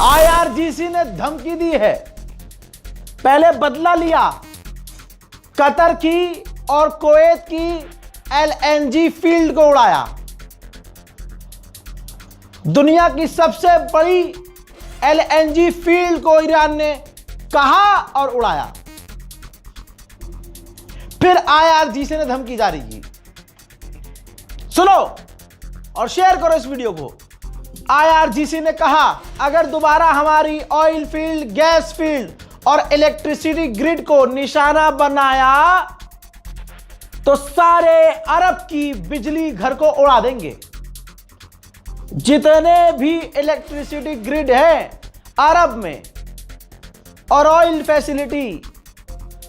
IRGC ने धमकी दी है, पहले बदला लिया। कतर की और कुवैत की एलएनजी फील्ड को उड़ाया। दुनिया की सबसे बड़ी एलएनजी फील्ड को ईरान ने कहा और उड़ाया। फिर आईआरजीसी ने धमकी जारी की। सुनो और शेयर करो इस वीडियो को। आईआरजीसी ने कहा, अगर दोबारा हमारी ऑयल फील्ड, गैस फील्ड और इलेक्ट्रिसिटी ग्रिड को निशाना बनाया तो सारे अरब की बिजली घर को उड़ा देंगे। जितने भी इलेक्ट्रिसिटी ग्रिड है अरब में और ऑयल फैसिलिटी,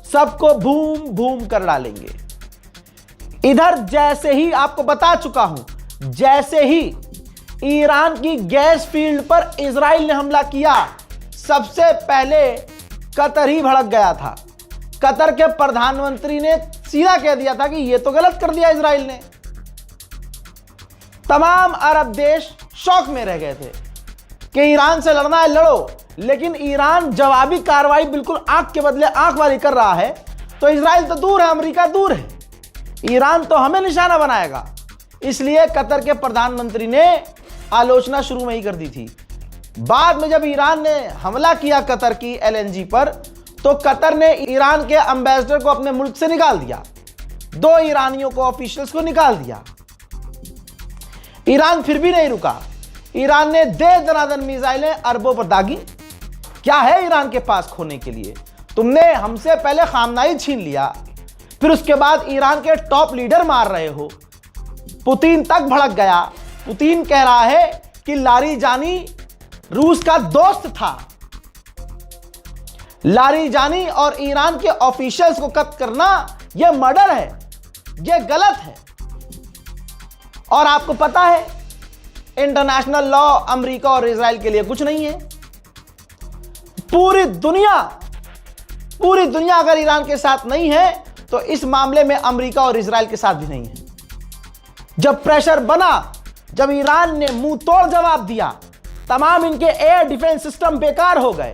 सबको भूम भूम कर डालेंगे। इधर जैसे ही आपको बता चुका हूं, जैसे ही ईरान की गैस फील्ड पर इजराइल ने हमला किया, सबसे पहले कतर ही भड़क गया था। कतर के प्रधानमंत्री ने सीधा कह दिया था कि यह तो गलत कर दिया इजराइल ने। तमाम अरब देश शौक में रह गए थे कि ईरान से लड़ना है लड़ो, लेकिन ईरान जवाबी कार्रवाई बिल्कुल आंख के बदले आंख वाली कर रहा है। तो इजराइल तो दूर है, अमेरिका दूर है, ईरान तो हमें निशाना बनाएगा। इसलिए कतर के प्रधानमंत्री ने आलोचना शुरू में ही कर दी थी। बाद में जब ईरान ने हमला किया कतर की एलएनजी पर, तो कतर ने ईरान के एम्बेसडर को अपने मुल्क से निकाल दिया। 2 ईरानियों को, ऑफिशियल्स को निकाल दिया। ईरान फिर भी नहीं रुका। ईरान ने दे दनादन मिसाइलें अरबों पर दागी। क्या है ईरान के पास खोने के लिए? तुमने हमसे पहले खामनाई छीन लिया, फिर उसके बाद ईरान के टॉप लीडर मार रहे हो। पुतिन तक भड़क गया। पुतिन कह रहा है कि लारीजानी रूस का दोस्त था। लारीजानी और ईरान के ऑफिशियल्स को कत्ल करना यह मर्डर है, यह गलत है। और आपको पता है इंटरनेशनल लॉ अमेरिका और इजराइल के लिए कुछ नहीं है। पूरी दुनिया अगर ईरान के साथ नहीं है तो इस मामले में अमेरिका और इजराइल के साथ भी नहीं है। जब प्रेशर बना, जब ईरान ने मुंह तोड़ जवाब दिया, तमाम इनके एयर डिफेंस सिस्टम बेकार हो गए,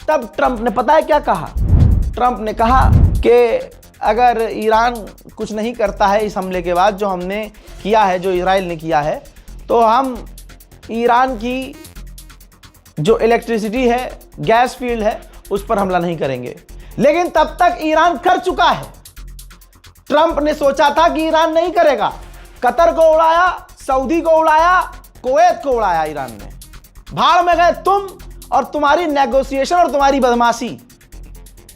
तब ट्रंप ने पता है क्या कहा? ट्रंप ने कहा कि अगर ईरान कुछ नहीं करता है इस हमले के बाद, जो हमने किया है, जो इजराइल ने किया है, तो हम ईरान की जो इलेक्ट्रिसिटी है, गैस फील्ड है, उस पर हमला नहीं करेंगे। लेकिन तब तक ईरान कर चुका है। ट्रंप ने सोचा था कि ईरान नहीं करेगा। कतर को उड़ाया, सऊदी को उड़ाया, कुवैत को उड़ाया ईरान ने। भाड़ में गए तुम और तुम्हारी नेगोशिएशन और तुम्हारी बदमाशी।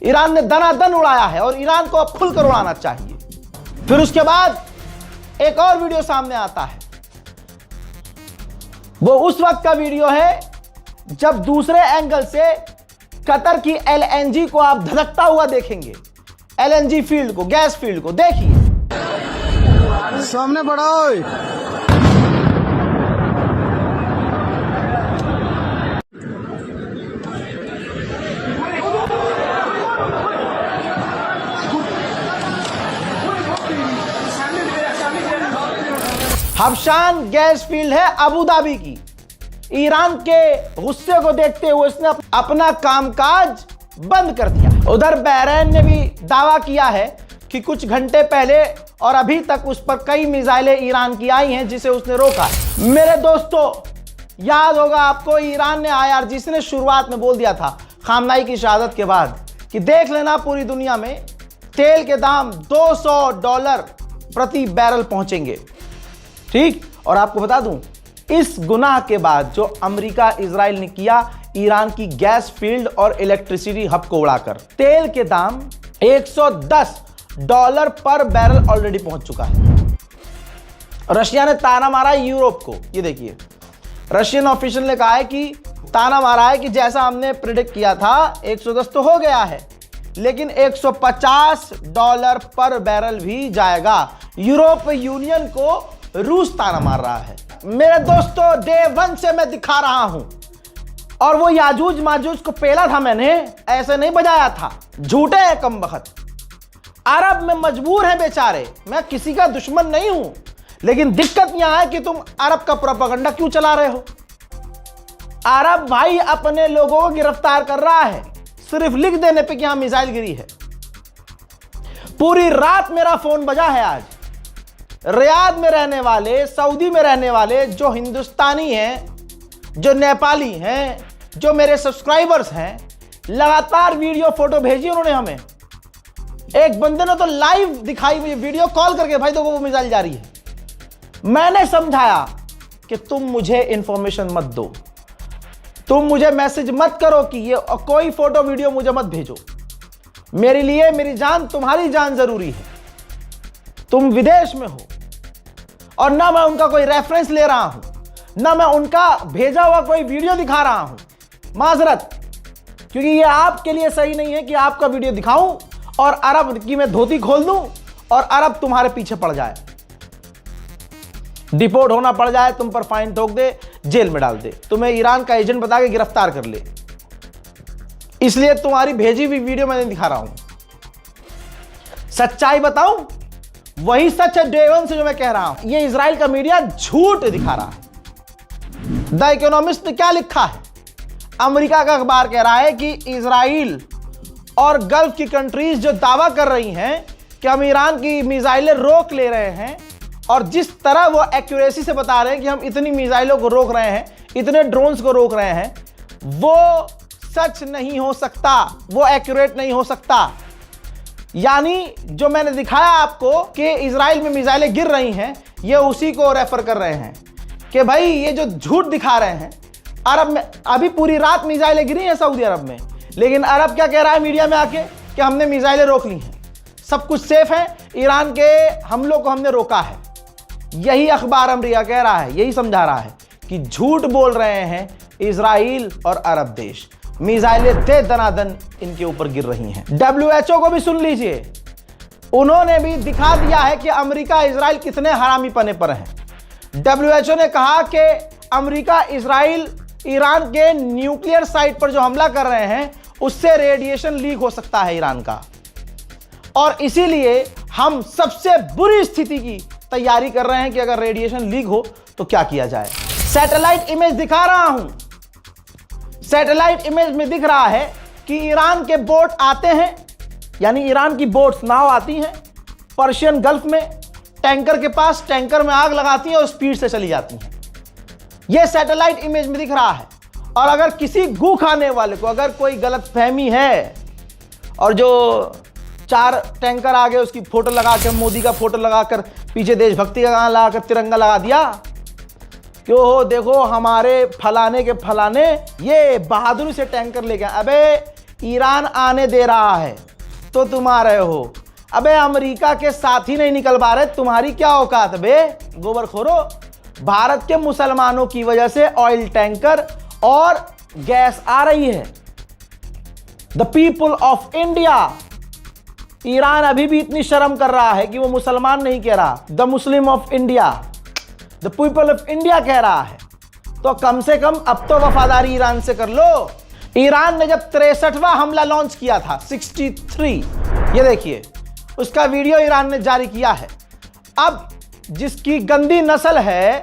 ईरान ने दनादन उड़ाया है और ईरान को अब खुलकर उड़ाना चाहिए। फिर उसके बाद एक और वीडियो सामने आता है। वो उस वक्त का वीडियो है जब दूसरे एंगल से कतर की एलएनजी को आप धधकता हुआ देखेंगे। एलएनजी फील्ड को, गैस फील्ड को देखिए। सामने बढ़ाओ। हबशान गैस फील्ड है अबू धाबी की। ईरान के गुस्से को देखते हुए उसने अपना कामकाज बंद कर दिया। उधर बहरीन ने भी दावा किया है कि कुछ घंटे पहले और अभी तक उस पर कई मिसाइलें ईरान की आई हैं, जिसे उसने रोका। मेरे दोस्तों, याद होगा आपको, ईरान ने आईआरजीसी ने शुरुआत में बोल दिया था खामनाई की शहादत के बाद कि देख लेना पूरी दुनिया में तेल के दाम $200 प्रति बैरल पहुंचेंगे। ठीक, और आपको बता दूं, इस गुनाह के बाद जो अमेरिका इजराइल ने किया ईरान की गैस फील्ड और इलेक्ट्रिसिटी हब को उड़ाकर, तेल के दाम $110 पर बैरल ऑलरेडी पहुंच चुका है। रशिया ने ताना मारा यूरोप को। ये देखिए, रशियन ऑफिशियल ने कहा है कि ताना मारा है कि जैसा हमने प्रेडिक्ट किया था 110 तो हो गया है, लेकिन $150 पर बैरल भी जाएगा। यूरोपीय यूनियन को रूस ताना मार रहा है। मेरे दोस्तों, डे 1 से मैं दिखा रहा हूं, और वो याजूज माजूज को पेला था मैंने, ऐसे नहीं बजाया था। झूठे हैं कमबख्त। अरब में मजबूर हैं बेचारे। मैं किसी का दुश्मन नहीं हूं, लेकिन दिक्कत यहां है कि तुम अरब का प्रोपेगेंडा क्यों चला रहे हो। अरब भाई अपने लोगों को गिरफ्तार कर रहा है सिर्फ लिख देने पे कि यहां मिसाइल गिरी है। पूरी रात मेरा फोन बजा है आज। रियाद में रहने वाले, सऊदी में रहने वाले जो हिंदुस्तानी हैं, जो नेपाली हैं, जो मेरे सब्सक्राइबर्स हैं, लगातार वीडियो फोटो भेजी उन्होंने हमें। एक बंदे ने तो लाइव दिखाई मुझे वीडियो कॉल करके, भाई देखो वो मिसाइल जा रही है। मैंने समझाया कि तुम मुझे इंफॉर्मेशन मत दो, तुम मुझे मैसेज मत करो कि ये कोई फोटो वीडियो मुझे मत भेजो। मेरे लिए मेरी जान, तुम्हारी जान जरूरी है। तुम विदेश में हो और ना मैं उनका कोई रेफरेंस ले रहा हूं, ना मैं उनका भेजा हुआ कोई वीडियो दिखा रहा हूं। माजरत, क्योंकि ये आपके लिए सही नहीं है कि आपका वीडियो दिखाऊं और अरब की मैं धोती खोल दूं और अरब तुम्हारे पीछे पड़ जाए, डिपोर्ट होना पड़ जाए, तुम पर फाइन ठोक दे, जेल में डाल दे, तुम्हें ईरान का एजेंट बता के गिरफ्तार कर ले। इसलिए तुम्हारी भेजी हुई वीडियो मैं नहीं दिखा रहा हूं। सच्चाई बताऊं, वही सच है डे वन से जो मैं कह रहा हूं। ये इजराइल का मीडिया झूठ दिखा रहा है। द इकोनॉमिस्ट ने क्या लिखा है? अमेरिका का अखबार कह रहा है कि इजराइल और गल्फ की कंट्रीज जो दावा कर रही हैं कि हम ईरान की मिसाइलें रोक ले रहे हैं, और जिस तरह वो एक्यूरेसी से बता रहे हैं कि हम इतनी मिसाइलों को रोक रहे हैं, इतने ड्रोन्स को रोक रहे हैं, वो सच नहीं हो सकता, वो एक्यूरेट नहीं हो सकता। यानी जो मैंने दिखाया आपको कि इजराइल में मिसाइलें गिर रही हैं, ये उसी को रेफर कर रहे हैं कि भाई ये जो झूठ दिखा रहे हैं। अरब में अभी पूरी रात मिसाइलें गिरी हैं सऊदी अरब में, लेकिन अरब क्या कह रहा है मीडिया में आके कि हमने मिसाइलें रोक ली हैं, सब कुछ सेफ है, ईरान के हमलों को हमने रोका है। यही अखबार अमेरिका कह रहा है, यही समझा रहा है कि झूठ बोल रहे हैं इजराइल और अरब देश। मिसाइलें दे दनादन इनके ऊपर गिर रही हैं। WHO को भी सुन लीजिए, उन्होंने भी दिखा दिया है कि अमेरिका इजराइल कितने हरामीपने पर हैं। WHO ने कहा कि अमेरिका इजराइल ईरान के न्यूक्लियर साइट पर जो हमला कर रहे हैं उससे रेडिएशन लीक हो सकता है ईरान का, और इसीलिए हम सबसे बुरी स्थिति की तैयारी कर रहे हैं कि अगर रेडिएशन लीक हो तो क्या किया जाए। सैटेलाइट इमेज दिखा रहा हूं। सैटेलाइट इमेज में दिख रहा है कि ईरान के बोट आते हैं, यानी ईरान की बोट्स, नाव आती हैं पर्शियन गल्फ में, टैंकर के पास, टैंकर में आग लगाती हैं और स्पीड से चली जाती हैं। यह सैटेलाइट इमेज में दिख रहा है। और अगर किसी गू खाने वाले को अगर कोई गलतफहमी है और जो 4 टैंकर आगे उसकी फोटो लगा कर, मोदी का फोटो लगाकर, पीछे देशभक्ति का गाना लगाकर, तिरंगा लगा दिया कि हो देखो हमारे फलाने के फलाने ये बहादुरी से टैंकर लेके, अबे ईरान आने दे रहा है तो तुम आ रहे हो। अबे अमेरिका के साथ ही नहीं निकल पा रहे, तुम्हारी क्या औकात बे गोबरखोरो। भारत के मुसलमानों की वजह से ऑयल टैंकर और गैस आ रही है। The people of India, Iran अभी भी इतनी शर्म कर रहा है कि वो मुसलमान नहीं कह रहा, the Muslim of India, the people of India कह रहा है। तो कम से कम अब तो वफादारी ईरान से कर लो। ईरान ने जब 63वां हमला लॉन्च किया था, 63, ये देखिए उसका वीडियो ईरान ने जारी किया है। अब जिसकी गंदी नस्ल है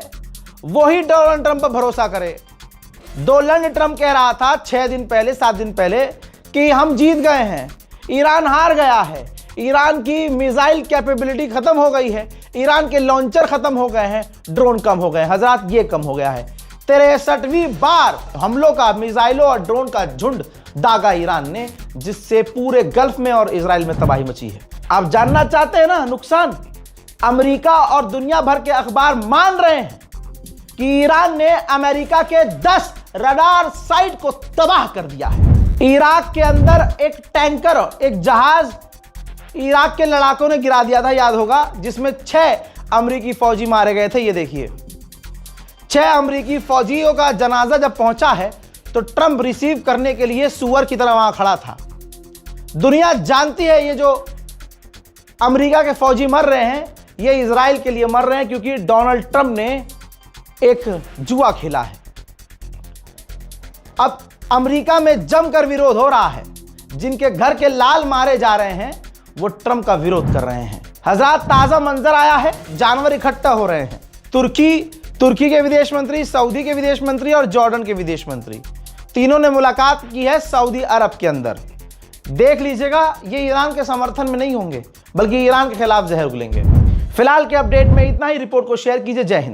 वही डोनाल्ड ट्रंप पर भरोसा करे। डोनाल्ड ट्रंप कह रहा था 6 दिन पहले, 7 दिन पहले कि हम जीत गए हैं, ईरान हार गया है, ईरान की मिसाइल कैपेबिलिटी खत्म हो गई है, ईरान के लॉन्चर खत्म हो गए हैं, ड्रोन कम हो गए। हजरात ये कम हो गया है। 63वीं बार हमलों का, मिसाइलों और ड्रोन का झुंड दागा ईरान ने, जिससे पूरे गल्फ में और इजराइल में तबाही मची है। आप जानना चाहते हैं ना नुकसान? अमेरिका और दुनिया भर के अखबार मान रहे हैं कि ईरान ने अमेरिका के 10 रडार साइट को तबाह कर दिया है। इराक के अंदर एक टैंकर, एक जहाज इराक के लड़ाकों ने गिरा दिया था, याद होगा, जिसमें 6 अमेरिकी फौजी मारे गए थे। ये देखिए 6 अमेरिकी फौजियों का जनाजा जब पहुंचा है तो ट्रंप रिसीव करने के लिए सुअर की तरह वहां खड़ा था। दुनिया जानती है ये जो अमेरिका के फौजी मर रहे हैं ये इजराइल के लिए मर रहे हैं, क्योंकि डोनाल्ड ट्रंप ने एक जुआ खेला है। अब अमेरिका में जमकर विरोध हो रहा है। जिनके घर के लाल मारे जा रहे हैं वो ट्रंप का विरोध कर रहे हैं। हज़रात ताजा मंजर आया है, जानवर इकट्ठा हो रहे हैं। तुर्की तुर्की के विदेश मंत्री, सऊदी के विदेश मंत्री और जॉर्डन के विदेश मंत्री, तीनों ने मुलाकात की है सऊदी अरब के अंदर। देख लीजिएगा, ये ईरान के समर्थन में नहीं होंगे, बल्कि ईरान के खिलाफ जहर उगलेंगे। फिलहाल के अपडेट में इतना ही। रिपोर्ट को शेयर कीजिए। जय हिंद।